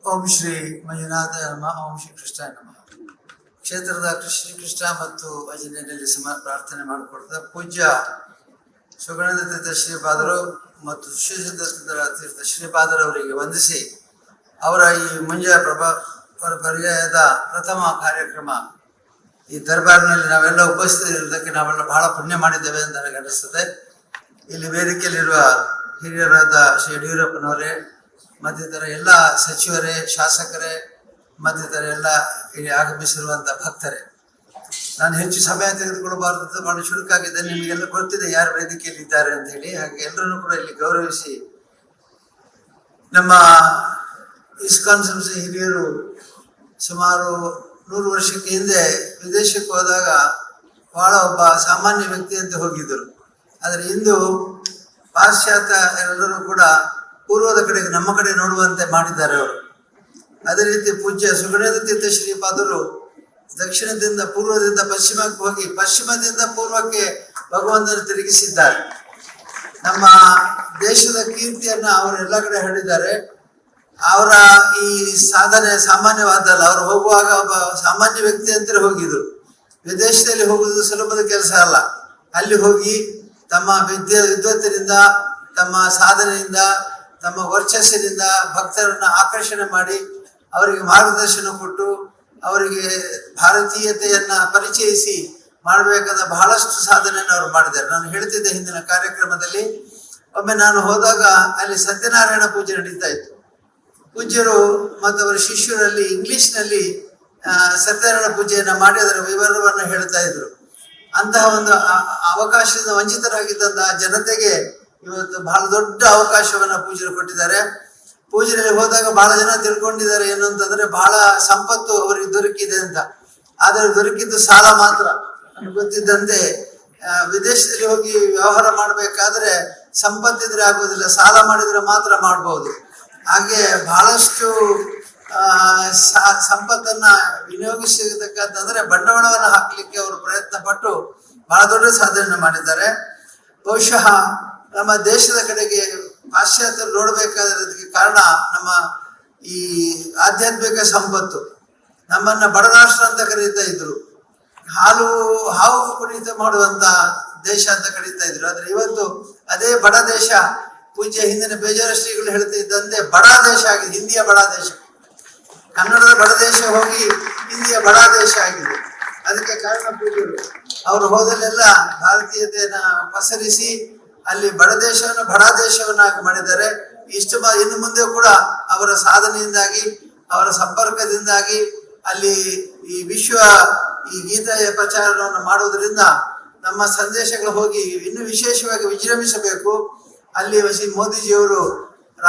ಓಂ ಶ್ರೀ ಮಂಜುನಾಥ ನಮಃ. ಓಂ ಶ್ರೀ ಕೃಷ್ಣ ನಮಃ. ಕ್ಷೇತ್ರದ ಶ್ರೀಕೃಷ್ಣ ಮತ್ತು ಆಂಜನೇಯನಲ್ಲಿ ಪ್ರಾರ್ಥನೆ ಮಾಡಿಕೊಡ್ತಾ ಪೂಜ್ಯ ಸುಗಣದ ತೀರ್ಥ ಶ್ರೀಪಾದರು ಮತ್ತು ಸುಶೀಲ ತೀರ್ಥ ಶ್ರೀಪಾದರವರಿಗೆ ವಂದಿಸಿ ಅವರ ಈ ಮುಂಜಾ ಪರ್ಯಾಯದ ಪ್ರಥಮ ಕಾರ್ಯಕ್ರಮ ಈ ದರ್ಬಾರ್ನಲ್ಲಿ ನಾವೆಲ್ಲ ಉಪಸ್ಥಿತರಿರುವುದಕ್ಕೆ ನಾವೆಲ್ಲ ಬಹಳ ಪುಣ್ಯ ಮಾಡಿದ್ದೇವೆ ಅಂತ ನನಗೆ ಅನಿಸ್ತದೆ. ಇಲ್ಲಿ ವೇದಿಕೆಯಲ್ಲಿರುವ ಹಿರಿಯರಾದ ಶ್ರೀ ಯಡಿಯೂರಪ್ಪನವರೇ, ಮತ್ತಿತರ ಎಲ್ಲ ಸಚಿವರೇ, ಶಾಸಕರೇ, ಮತ್ತಿತರ ಎಲ್ಲ ಇಲ್ಲಿ ಆಗಮಿಸಿರುವಂಥ ಭಕ್ತರೇ, ನಾನು ಹೆಚ್ಚು ಸಮಯ ತೆಗೆದುಕೊಳ್ಳಬಾರದು, ಬಹಳ ಚುರುಕಾಗಿದ್ದೆ. ನಿಮಗೆಲ್ಲ ಗೊತ್ತಿದೆ ಯಾರು ವೇದಿಕೆಯಲ್ಲಿ ಇದ್ದಾರೆ ಅಂತ ಹೇಳಿ. ಹಾಗೆ ಎಲ್ಲರನ್ನೂ ಕೂಡ ಇಲ್ಲಿ ಗೌರವಿಸಿ, ನಮ್ಮ ಇಸ್ಕಾನ್ ಸಂಸ್ಥೆ ಹಿರಿಯರು ಸುಮಾರು 100 ವರ್ಷಕ್ಕೆ ಹಿಂದೆ ವಿದೇಶಕ್ಕೆ ಹೋದಾಗ ಬಹಳ ಒಬ್ಬ ಸಾಮಾನ್ಯ ವ್ಯಕ್ತಿಯಂತೆ ಹೋಗಿದ್ದರು. ಆದರೆ ಇಂದು ಪಾಶ್ಚಾತ್ಯ ಎಲ್ಲರೂ ಕೂಡ ಪೂರ್ವದ ಕಡೆಗೆ ನಮ್ಮ ಕಡೆ ನೋಡುವಂತೆ ಮಾಡಿದ್ದಾರೆ ಅವರು. ಅದೇ ರೀತಿ ಪೂಜ್ಯ ಸುಗಣದ ತೀರ್ಥ ಶ್ರೀಪಾದರು ದಕ್ಷಿಣದಿಂದ ಪೂರ್ವದಿಂದ ಪಶ್ಚಿಮಕ್ಕೆ ಹೋಗಿ ಪಶ್ಚಿಮದಿಂದ ಪೂರ್ವಕ್ಕೆ ಭಗವಂತನ ತಿರುಗಿಸಿದ್ದಾರೆ. ನಮ್ಮ ದೇಶದ ಕೀರ್ತಿಯನ್ನ ಅವರು ಎಲ್ಲ ಕಡೆ ಹರಡಿದ್ದಾರೆ. ಅವರ ಈ ಸಾಧನೆ ಸಾಮಾನ್ಯವಾದಲ್ಲ. ಅವರು ಹೋಗುವಾಗ ಒಬ್ಬ ಸಾಮಾನ್ಯ ವ್ಯಕ್ತಿ ಅಂತಲೇ ಹೋಗಿದ್ರು. ವಿದೇಶದಲ್ಲಿ ಹೋಗುವುದು ಸುಲಭದ ಕೆಲಸ ಅಲ್ಲ. ಅಲ್ಲಿ ಹೋಗಿ ತಮ್ಮ ವಿದ್ವತ್ತಿನಿಂದ, ತಮ್ಮ ಸಾಧನೆಯಿಂದ, ತಮ್ಮ ವರ್ಚಸ್ಸಿನಿಂದ ಭಕ್ತರನ್ನ ಆಕರ್ಷಣೆ ಮಾಡಿ ಅವರಿಗೆ ಮಾರ್ಗದರ್ಶನ ಕೊಟ್ಟು ಅವರಿಗೆ ಭಾರತೀಯತೆಯನ್ನ ಪರಿಚಯಿಸಿ ಮಾಡಬೇಕಾದ ಬಹಳಷ್ಟು ಸಾಧನೆಯನ್ನು ಅವರು ಮಾಡಿದ್ದಾರೆ. ನಾನು ಹೇಳ್ತಿದ್ದೆ ಹಿಂದಿನ ಕಾರ್ಯಕ್ರಮದಲ್ಲಿ, ಒಮ್ಮೆ ನಾನು ಹೋದಾಗ ಅಲ್ಲಿ ಸತ್ಯನಾರಾಯಣ ಪೂಜೆ ನಡೀತಾ ಇತ್ತು. ಪೂಜ್ಯರು ಮತ್ತು ಅವರ ಶಿಷ್ಯರಲ್ಲಿ ಇಂಗ್ಲಿಷ್ನಲ್ಲಿ ಸತ್ಯನಾರಾಯಣ ಪೂಜೆಯನ್ನು ಮಾಡಿ ಅದರ ವಿವರವನ್ನು ಹೇಳ್ತಾ ಇದ್ರು. ಅಂತಹ ಒಂದು ಅವಕಾಶದಿಂದ ವಂಚಿತರಾಗಿದ್ದಂತಹ ಜನತೆಗೆ ಇವತ್ತು ಬಹಳ ದೊಡ್ಡ ಅವಕಾಶವನ್ನ ಪೂಜ್ಯರು ಕೊಟ್ಟಿದ್ದಾರೆ. ಪೂಜೆಯಲ್ಲಿ ಹೋದಾಗ ಬಹಳ ಜನ ತಿಳ್ಕೊಂಡಿದ್ದಾರೆ ಏನು ಅಂತಂದ್ರೆ ಬಹಳ ಸಂಪತ್ತು ಅವರಿಗೆ ದೊರಕಿದೆ ಅಂತ. ಆದರೆ ದೊರಕಿದ್ದು ಸಾಲ ಮಾತ್ರ. ನನಗೆ ಗೊತ್ತಿದ್ದಂತೆ ವಿದೇಶದಲ್ಲಿ ಹೋಗಿ ವ್ಯವಹಾರ ಮಾಡಬೇಕಾದ್ರೆ ಸಂಪತ್ತಿದ್ರೆ ಆಗೋದಿಲ್ಲ, ಸಾಲ ಮಾಡಿದ್ರೆ ಮಾತ್ರ ಮಾಡಬಹುದು. ಹಾಗೆ ಬಹಳಷ್ಟು ಸಂಪತ್ತನ್ನ ವಿನಿಯೋಗಿಸತಕ್ಕಂತಂದ್ರೆ ಬಂಡವಾಳವನ್ನು ಹಾಕ್ಲಿಕ್ಕೆ ಅವರು ಪ್ರಯತ್ನ ಪಟ್ಟು ಬಹಳ ದೊಡ್ಡ ಸಾಧನೆ ಮಾಡಿದ್ದಾರೆ. ಬಹುಶಃ ನಮ್ಮ ದೇಶದ ಕಡೆಗೆ ಪಾಶ್ಚಾತ್ಯರು ನೋಡಬೇಕಾದಕ್ಕೆ ಕಾರಣ ನಮ್ಮ ಈ ಆಧ್ಯಾತ್ಮಿಕ ಸಂಪತ್ತು. ನಮ್ಮನ್ನ ಬಡ ರಾಷ್ಟ್ರ ಅಂತ ಕರೀತಾ ಇದ್ರು, ಹಾವು ಕುಣಿತ ಮಾಡುವಂತ ದೇಶ ಅಂತ ಕರೀತಾ ಇದ್ರು. ಆದ್ರೆ ಇವತ್ತು ಅದೇ ಬಡ ದೇಶ, ಪೂಜ್ಯ ಹಿಂದಿನ ಬೇಜಾರ ಶ್ರೀಗಳು ಹೇಳ್ತಾ ಇದ್ದಂತೆ ಬಡ ದೇಶ ಆಗಿದೆ. ಹಿಂದಿಯ ಬಡ ದೇಶ, ಕನ್ನಡದ ಬಡ ದೇಶ ಹೋಗಿ ಹಿಂದಿಯ ಬಡ ದೇಶ ಆಗಿದೆ. ಅದಕ್ಕೆ ಕಾರಣ ಪೂಜ್ಯರು ಅವರು ಹೋದಲ್ಲೆಲ್ಲ ಭಾರತೀಯತೆಯನ್ನ ಪಸರಿಸಿ ಅಲ್ಲಿ ಬಡ ದೇಶವನ್ನು ಬಡ ದೇಶವನ್ನಾಗಿ ಮಾಡಿದ್ದಾರೆ. ಇನ್ನು ಮುಂದೆ ಕೂಡ ಅವರ ಸಾಧನೆಯಿಂದಾಗಿ, ಅವರ ಸಂಪರ್ಕದಿಂದಾಗಿ ಅಲ್ಲಿ ಈ ಗೀತೆಯ ಪ್ರಚಾರವನ್ನು ಮಾಡುವುದರಿಂದ ನಮ್ಮ ಸಂದೇಶಗಳು ಹೋಗಿ ಇನ್ನೂ ವಿಶೇಷವಾಗಿ ವಿಜೃಂಭಿಸಬೇಕು. ಅಲ್ಲಿ ಮೋದಿಜಿಯವರು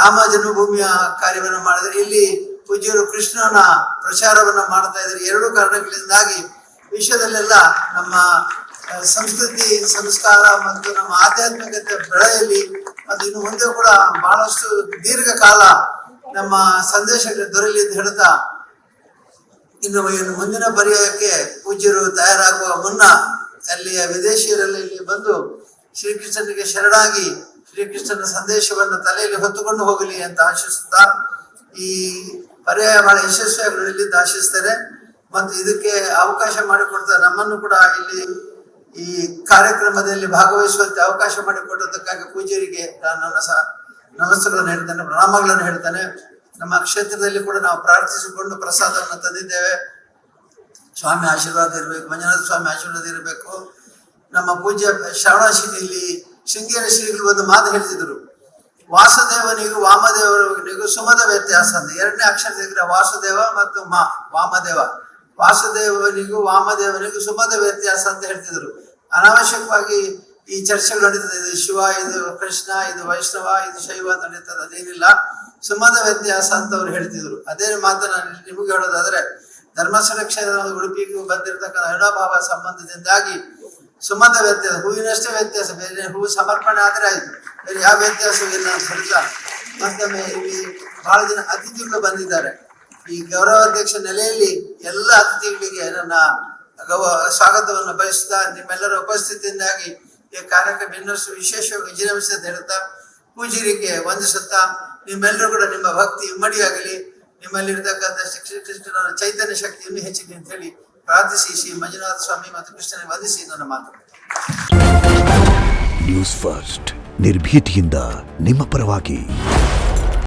ರಾಮ ಜನ್ಮಭೂಮಿಯ ಕಾರ್ಯವನ್ನು ಮಾಡಿದರೆ, ಇಲ್ಲಿ ಪೂಜ್ಯರು ಕೃಷ್ಣನ ಪ್ರಚಾರವನ್ನು ಮಾಡ್ತಾ ಇದ್ದಾರೆ. ಎರಡು ಕಾರಣಗಳಿಂದಾಗಿ ವಿಶ್ವದಲ್ಲೆಲ್ಲ ನಮ್ಮ ಸಂಸ್ಕೃತಿ, ಸಂಸ್ಕಾರ ಮತ್ತು ನಮ್ಮ ಆಧ್ಯಾತ್ಮಿಕತೆ ಬೆಳೆಯಲಿ ಮತ್ತು ಇನ್ನು ಮುಂದೆ ಕೂಡ ಬಹಳಷ್ಟು ದೀರ್ಘಕಾಲ ನಮ್ಮ ಸಂದೇಶಗಳು ದೊರೆಯಲಿ ಅಂತ ಹೇಳ್ತಾ, ಇನ್ನು ಮುಂದಿನ ಪರ್ಯಾಯಕ್ಕೆ ಪೂಜ್ಯರು ತಯಾರಾಗುವ ಮುನ್ನ ಅಲ್ಲಿಯ ವಿದೇಶಿಯರಲ್ಲಿ ಇಲ್ಲಿ ಬಂದು ಶ್ರೀಕೃಷ್ಣನಿಗೆ ಶರಣಾಗಿ ಶ್ರೀಕೃಷ್ಣನ ಸಂದೇಶವನ್ನು ತಲೆಯಲ್ಲಿ ಹೊತ್ತುಕೊಂಡು ಹೋಗಲಿ ಅಂತ ಆಶಿಸುತ್ತಾ ಈ ಪರ್ಯಾಯ ಬಹಳ ಯಶಸ್ವಿಯಾಗಲಿ ಅಂತ ಆಶಿಸ್ತೇನೆ. ಮತ್ತು ಇದಕ್ಕೆ ಅವಕಾಶ ಮಾಡಿಕೊಡ್ತಾ ನಮ್ಮನ್ನು ಕೂಡ ಇಲ್ಲಿ ಈ ಕಾರ್ಯಕ್ರಮದಲ್ಲಿ ಭಾಗವಹಿಸುವಂತೆ ಅವಕಾಶ ಮಾಡಿಕೊಟ್ಟದಕ್ಕಾಗಿ ಪೂಜ್ಯರಿಗೆ ನಾನು ನನ್ನ ನಮಸ್ತೆಗಳನ್ನು ಹೇಳ್ತೇನೆ, ಪ್ರಣಾಮಗಳನ್ನು ಹೇಳ್ತೇನೆ. ನಮ್ಮ ಕ್ಷೇತ್ರದಲ್ಲಿ ಕೂಡ ನಾವು ಪ್ರಾರ್ಥಿಸಿಕೊಂಡು ಪ್ರಸಾದವನ್ನು ತಂದಿದ್ದೇವೆ. ಸ್ವಾಮಿ ಆಶೀರ್ವಾದ ಇರಬೇಕು, ಮಂಜುನಾಥ ಸ್ವಾಮಿ ಆಶೀರ್ವಾದ ಇರಬೇಕು. ನಮ್ಮ ಪೂಜ್ಯ ಶ್ರವಣ ಇಲ್ಲಿ ಶೃಂಗೇರಿ ಶ್ರೀಗಳು ಒಂದು ಮಾತು ಹೇಳ್ತಿದ್ರು, ವಾಸುದೇವನಿಗೂ ವಾಮದೇವನಿಗೂ ಸುಮದ ವ್ಯತ್ಯಾಸ ಅಂತ. ಎರಡನೇ ಅಕ್ಷರ ತೆಗೆದ್ರೆ ವಾಸುದೇವ ಮತ್ತು ವಾಮದೇವ. ವಾಸುದೇವನಿಗೂ ವಾಮದೇವನಿಗೂ ಸುಮದ ವ್ಯತ್ಯಾಸ ಅಂತ ಹೇಳ್ತಿದ್ರು. ಅನಾವಶ್ಯಕವಾಗಿ ಈ ಚರ್ಚೆಗಳು ನಡೀತದೆ, ಇದು ಶಿವ, ಇದು ಕೃಷ್ಣ, ಇದು ವೈಷ್ಣವ, ಇದು ಶೈವ ಅಂತ ನಡೀತದೆ. ಅದೇನಿಲ್ಲ, ಸುಮದ ವ್ಯತ್ಯಾಸ ಅಂತ ಅವ್ರು ಹೇಳ್ತಿದ್ರು. ಅದೇ ಮಾತನ್ನ ನಿಮಗೆ ಹೇಳೋದಾದ್ರೆ, ಧರ್ಮಸ್ಥಳ ಕ್ಷೇತ್ರದ ಉಡುಪಿಗೂ ಬಂದಿರತಕ್ಕಂಥ ಅವಿನಾಭಾವ ಸಂಬಂಧದಿಂದಾಗಿ ಸುಮದ ವ್ಯತ್ಯಾಸ, ಹೂವಿನಷ್ಟೇ ವ್ಯತ್ಯಾಸ, ಬೇರೆ ಹೂವು ಸಮರ್ಪಣೆ ಆದ್ರೆ ಆಯ್ತು, ಬೇರೆ ಯಾವ ವ್ಯತ್ಯಾಸವೂ ಇಲ್ಲ ಅಂತ ಹೇಳ್ತಾ ಮತ್ತೊಮ್ಮೆ ಇಲ್ಲಿ ಬಹಳ ಜನ ಅತಿಥಿಗಳು ಬಂದಿದ್ದಾರೆ. ಈ ಗೌರವಾಧ್ಯಕ್ಷ ನೆಲೆಯಲ್ಲಿ ಎಲ್ಲ ಅತಿಥಿಗಳಿಗೆ ನನ್ನ ಸ್ವಾಗತವನ್ನು ಬಯಸುತ್ತಾ, ನಿಮ್ಮೆಲ್ಲರ ಉಪಸ್ಥಿತಿಯಿಂದಾಗಿ ಈ ಕಾರ್ಯಕ್ರಮ ಇನ್ನಷ್ಟು ವಿಶೇಷವಾಗಿ ವಿಜೃಂಭಿಸಿದ ಹೇಳ್ತಾ ಪೂಜ್ಯರಿಗೆ ವಂದಿಸುತ್ತಾ, ನಿಮ್ಮೆಲ್ಲರೂ ಕೂಡ ನಿಮ್ಮ ಭಕ್ತಿ ಇಮ್ಮಡಿಯಾಗಲಿ, ನಿಮ್ಮ ನಿಮ್ಮಲ್ಲಿ ಇರತಕ್ಕಂಥ ಕೃಷ್ಣನ ಚೈತನ್ಯ ಶಕ್ತಿಯನ್ನು ಹೆಚ್ಚಿದೆ ಅಂತ ಹೇಳಿ ಪ್ರಾರ್ಥಿಸಿ ಶ್ರೀ ಮಂಜುನಾಥ ಸ್ವಾಮಿ ಮತ್ತು ಕೃಷ್ಣನ ವಂದಿಸಿ ನನ್ನ ಮಾತು. ನ್ಯೂಸ್ ಫಸ್ಟ್ ನಿರ್ಭೀತಿಯಿಂದ ನಿಮ್ಮ ಪರವಾಗಿ.